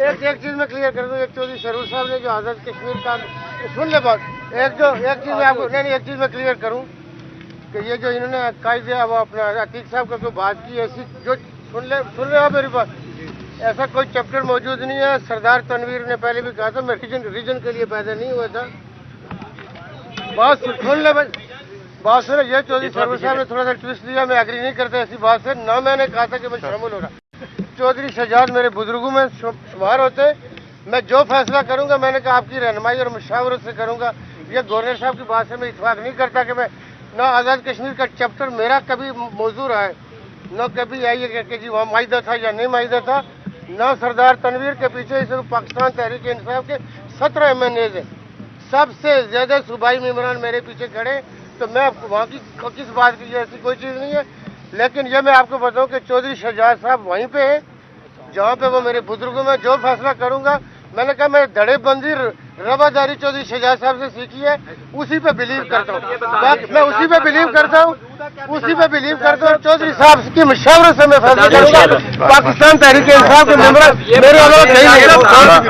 एक चीज मैं क्लियर कर दूं, एक चौधरी सरूर साहब ने जो आजाद कश्मीर का सुन ले बात, एक चीज मैं आपको नहीं एक चीज मैं क्लियर करूं कि ये जो इन्होंने कायदे वो अपना अतीक साहब का जो बात की ऐसी जो सुन रहे हो मेरी बात, ऐसा कोई चैप्टर मौजूद नहीं है। सरदार तनवीर ने पहले भी कहा था मैं रीजन के लिए पैदा नहीं हुआ था। बात सुन ले बात सुन, ये चौधरी सरूर साहब ने थोड़ा सा ट्विस्ट दिया, मैं एग्री नहीं करता ऐसी बात से, ना मैंने कहा था कि मैं शामिल हो रहा। चौधरी शहजाद मेरे बुजुर्गों में शुमार होते, मैं जो फैसला करूंगा मैंने कहा आपकी रहनुमाई और मुशावरत से करूंगा। ये गवर्नर साहब की बात से मैं इतफाक नहीं करता कि मैं ना आज़ाद कश्मीर का चैप्टर मेरा कभी मौजूद रहा है, न कभी आई है कि जी वहाँ माहिदा था या नहीं माहिदा था, न सरदार तनवीर के पीछे इस पाकिस्तान तहरीक इंसाफ के 17 MNAs हैं, सबसे ज्यादा सूबाई मेम्बरान मेरे पीछे खड़े, तो मैं वहाँ की किस बात की ऐसी कोई चीज़ नहीं है। लेकिन ये मैं आपको बताऊं कि चौधरी शहजाद साहब वहीं पे हैं जहाँ पे वो मेरे बुजुर्गों में जो फैसला करूंगा, मैंने कहा मैं धड़ेबंदी रवादारी चौधरी शहजाद साहब से सीखी है, उसी पे बिलीव करता हूँ, मैं उसी पे बिलीव करता हूँ, चौधरी साहब की मशवरे से मैं फैसला करूंगा। पाकिस्तान तहरीक इंसाफ के मेंबर मेरे अलावा कहीं नहीं।